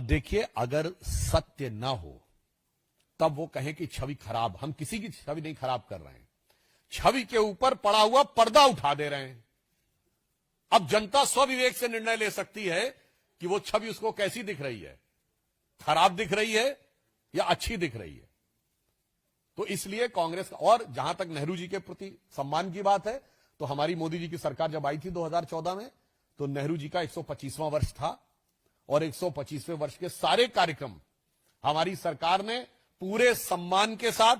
देखिए, अगर सत्य ना हो तब वो कहें कि छवि खराब, हम किसी की छवि नहीं खराब कर रहे हैं, छवि के ऊपर पड़ा हुआ पर्दा उठा दे रहे हैं। अब जनता स्वविवेक से निर्णय ले सकती है कि वो छवि उसको कैसी दिख रही है, खराब दिख रही है या अच्छी दिख रही है। तो इसलिए कांग्रेस का, और जहां तक नेहरू जी के प्रति सम्मान की बात है, तो हमारी मोदी जी की सरकार जब आई थी 2014 में, तो नेहरू जी का 125वां वर्ष था और 125वें वर्ष के सारे कार्यक्रम हमारी सरकार ने पूरे सम्मान के साथ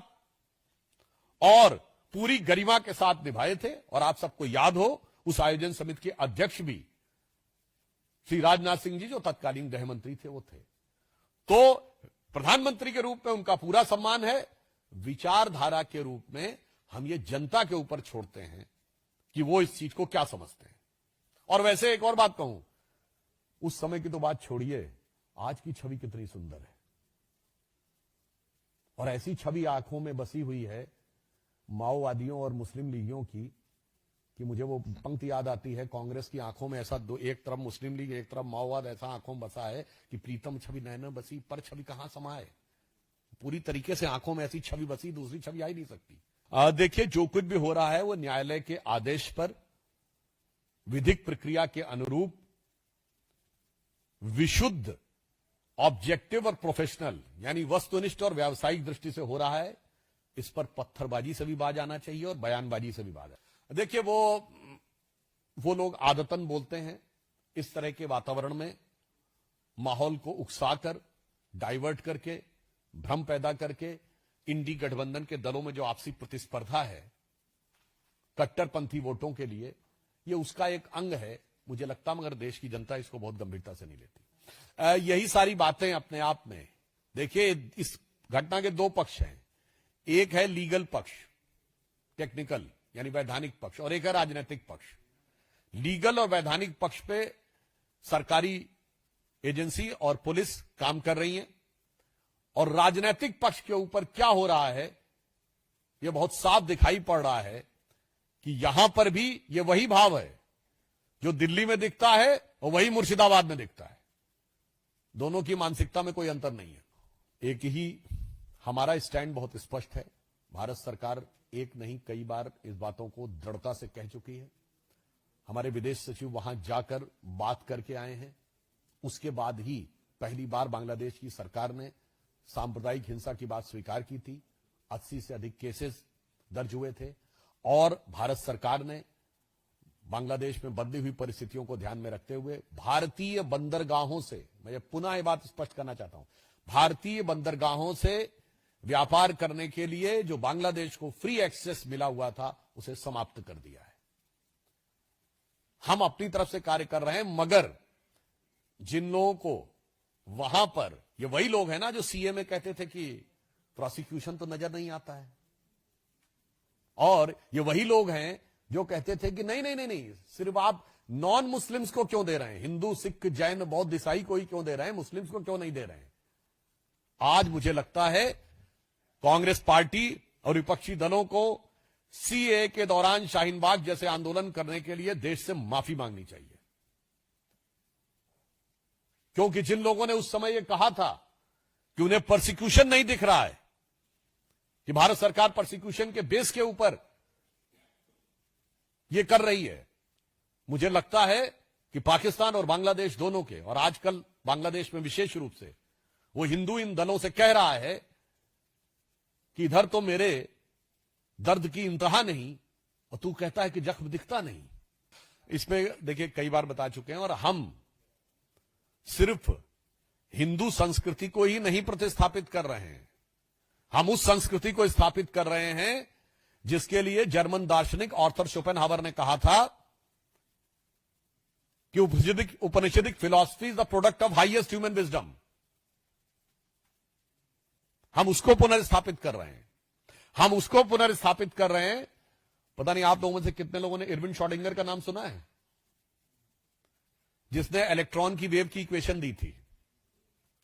और पूरी गरिमा के साथ निभाए थे। और आप सबको याद हो, उस आयोजन समिति के अध्यक्ष भी श्री राजनाथ सिंह जी, जो तत्कालीन गृह मंत्री थे, वो थे। तो प्रधानमंत्री के रूप में उनका पूरा सम्मान है। विचारधारा के रूप में हम ये जनता के ऊपर छोड़ते हैं कि वो इस चीज को क्या समझते हैं। और वैसे एक और बात कहूं, उस समय की तो बात छोड़िए, आज की छवि कितनी सुंदर है। और ऐसी छवि आंखों में बसी हुई है माओवादियों और मुस्लिम लीगियों की कि मुझे वो पंक्ति याद आती है, कांग्रेस की आंखों में ऐसा दो, एक तरफ मुस्लिम लीग एक तरफ माओवाद, ऐसा आंखों में बसा है कि प्रीतम छवि नैन बसी पर छवि कहां समाए। पूरी तरीके से आंखों में ऐसी छवि बसी, दूसरी छवि आ ही नहीं सकती। देखिए, जो कुछ भी हो रहा है वो न्यायालय के आदेश पर विधिक प्रक्रिया के अनुरूप विशुद्ध, ऑब्जेक्टिव और प्रोफेशनल, यानी वस्तुनिष्ठ और व्यावसायिक दृष्टि से हो रहा है। इस पर पत्थरबाजी से भी बाज आना चाहिए और बयानबाजी से भी बाज। देखिए, वो लोग आदतन बोलते हैं इस तरह के वातावरण में, माहौल को उकसाकर, डाइवर्ट करके, भ्रम पैदा करके, इंडी गठबंधन के दलों में जो आपसी प्रतिस्पर्धा है कट्टरपंथी वोटों के लिए, ये उसका एक अंग है मुझे लगता, मगर देश की जनता इसको बहुत गंभीरता से नहीं लेती। यही सारी बातें अपने आप में, देखिए, इस घटना के दो पक्ष हैं। एक है लीगल पक्ष, टेक्निकल यानी वैधानिक पक्ष, और एक है राजनीतिक पक्ष। लीगल और वैधानिक पक्ष पे सरकारी एजेंसी और पुलिस काम कर रही है, और राजनीतिक पक्ष के ऊपर क्या हो रहा है यह बहुत साफ दिखाई पड़ रहा है कि यहां पर भी यह वही भाव है जो दिल्ली में दिखता है और वही मुर्शिदाबाद में दिखता है। दोनों की मानसिकता में कोई अंतर नहीं है। एक ही हमारा स्टैंड बहुत स्पष्ट है। भारत सरकार एक नहीं कई बार इस बातों को दृढ़ता से कह चुकी है। हमारे विदेश सचिव वहां जाकर बात करके आए हैं। उसके बाद ही पहली बार बांग्लादेश की सरकार ने सांप्रदायिक हिंसा की बात स्वीकार की थी। 80 से अधिक केसेस दर्ज हुए थे और भारत सरकार ने बांग्लादेश में बदली हुई परिस्थितियों को ध्यान में रखते हुए भारतीय बंदरगाहों से, मैं पुनः ये बात स्पष्ट करना चाहता हूं, भारतीय बंदरगाहों से व्यापार करने के लिए जो बांग्लादेश को फ्री एक्सेस मिला हुआ था उसे समाप्त कर दिया है। हम अपनी तरफ से कार्य कर रहे हैं, मगर जिन लोगों को वहां पर, ये वही लोग हैं ना जो सीए में कहते थे कि प्रोसिक्यूशन तो नजर नहीं आता है, और ये वही लोग हैं जो कहते थे कि नहीं नहीं नहीं नहीं, सिर्फ आप नॉन मुस्लिम्स को क्यों दे रहे हैं, हिंदू सिख जैन बौद्ध ईसाई को ही क्यों दे रहे हैं, मुस्लिम्स को क्यों नहीं दे रहे हैं। आज मुझे लगता है कांग्रेस पार्टी और विपक्षी दलों को सीए के दौरान शाहीन बाग जैसे आंदोलन करने के लिए देश से माफी मांगनी चाहिए, क्योंकि जिन लोगों ने उस समय यह कहा था कि उन्हें परसिक्यूशन नहीं दिख रहा है, कि भारत सरकार परसिक्यूशन के बेस के ऊपर यह कर रही है, मुझे लगता है कि पाकिस्तान और बांग्लादेश दोनों के, और आजकल बांग्लादेश में विशेष रूप से वो हिंदू इन दलों से कह रहा है कि इधर तो मेरे दर्द की इंतहा नहीं और तू कहता है कि जख्म दिखता नहीं। इसमें देखिए कई बार बता चुके हैं, और हम सिर्फ हिंदू संस्कृति को ही नहीं प्रतिस्थापित कर रहे हैं, हम उस संस्कृति को स्थापित कर रहे हैं जिसके लिए जर्मन दार्शनिक आर्थर शोपेनहावर ने कहा था कि Upanishadic philosophy is the product of highest human wisdom. हम उसको पुनर्स्थापित कर रहे हैं, हम उसको पुनर्स्थापित कर रहे हैं। पता नहीं आप लोगों में से कितने लोगों ने इरविन श्रोडिंगर का नाम सुना है, जिसने इलेक्ट्रॉन की वेव की इक्वेशन दी थी।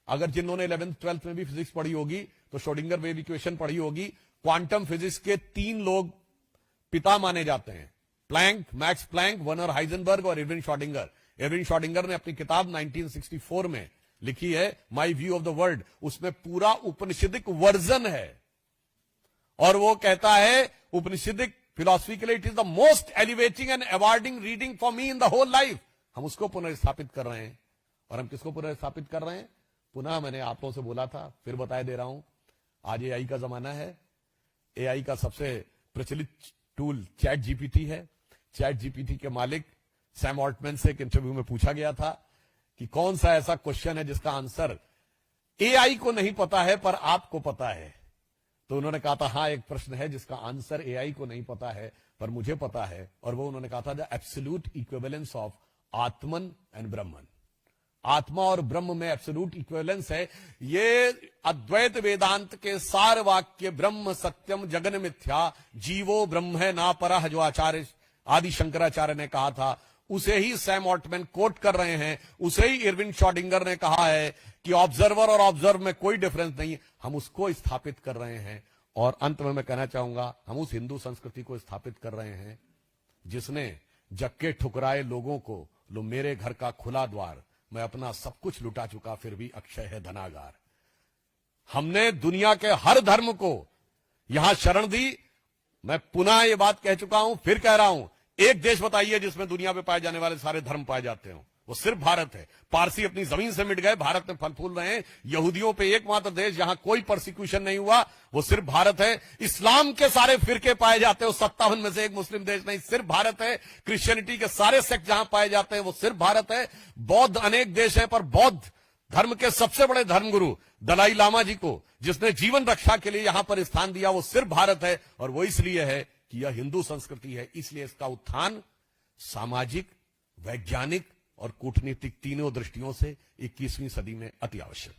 अगर जिन्होंने 11th 12th में भी फिजिक्स पढ़ी होगी तो श्रोडिंगर वेव इक्वेशन पढ़ी होगी। क्वांटम फिजिक्स के 3 लोग पिता माने जाते हैं, Planck, Max Planck, Werner Heisenberg और इरविन श्रोडिंगर। इरविन श्रोडिंगर ने अपनी किताब 1964 में लिखी है my view of the world, उसमें पूरा उपनिषदिक वर्जन है और वो कहता है उपनिषदिक फिलॉसफी के लिए it is the most elevating and awarding reading for me in the whole life. हम उसको पुनर्स्थापित कर रहे हैं। और हम किसको पुनर्स्थापित कर रहे हैं? पुनः मैंने आप लोगों से बोला था, फिर बताए दे रहा हूं, आज एआई का जमाना है। एआई का सबसे प्रचलित टूल चैट जीपीटी है। चैट जीपीटी के मालिक सैम ऑल्टमैन से एक इंटरव्यू में पूछा गया था कि कौन सा ऐसा क्वेश्चन है जिसका आंसर एआई को नहीं पता है पर आपको पता है। तो उन्होंने कहा था हां, एक प्रश्न है जिसका आंसर एआई को नहीं पता है पर मुझे पता है, और वो उन्होंने कहा था the absolute equivalence of Atman and ब्रह्मन। आत्मा और ब्रह्म में एब्सोल्यूट इक्विवेलेंस है। ये अद्वैत वेदांत के सार वाक्य ब्रह्म सत्यम जगन मिथ्या जीवो ब्रह्म है ना परह, जो आचार्य आदि शंकराचार्य ने कहा था, उसे ही सैम ऑल्टमैन कोट कर रहे हैं। उसे ही इरविन शॉडिंगर ने कहा है कि ऑब्जर्वर और ऑब्जर्व में कोई डिफरेंस नहीं। हम उसको स्थापित कर रहे हैं। और अंत में मैं कहना चाहूंगा, हम उस हिंदू संस्कृति को स्थापित कर रहे हैं जिसने जक्के ठुकराए लोगों को, लो मेरे घर का खुला द्वार, मैं अपना सब कुछ लुटा चुका फिर भी अक्षय है धनागार। हमने दुनिया के हर धर्म को यहां शरण दी। मैं पुनः ये बात कह चुका हूं, फिर कह रहा हूं, एक देश बताइए जिसमें दुनिया में पाए जाने वाले सारे धर्म पाए जाते हो, वो सिर्फ भारत है। पारसी अपनी जमीन से मिट गए, भारत में फल फूल रहे हैं। यहूदियों पे एकमात्र देश जहां कोई परसिक्यूशन नहीं हुआ वो सिर्फ भारत है। इस्लाम के सारे फिरके पाए जाते हैं, 57 में से एक मुस्लिम देश नहीं, सिर्फ भारत है। क्रिश्चियनिटी के सारे सेक्ट जहां पाए जाते हैं वो सिर्फ भारत है। बौद्ध अनेक देश है, पर बौद्ध धर्म के सबसे बड़े धर्मगुरु दलाई लामा जी को जिसने जीवन रक्षा के लिए यहां पर स्थान दिया वो सिर्फ भारत है। और वो इसलिए है कि यह हिंदू संस्कृति है, इसलिए इसका उत्थान सामाजिक, वैज्ञानिक और कूटनीतिक तीनों दृष्टियों से 21वीं सदी में अति आवश्यक है।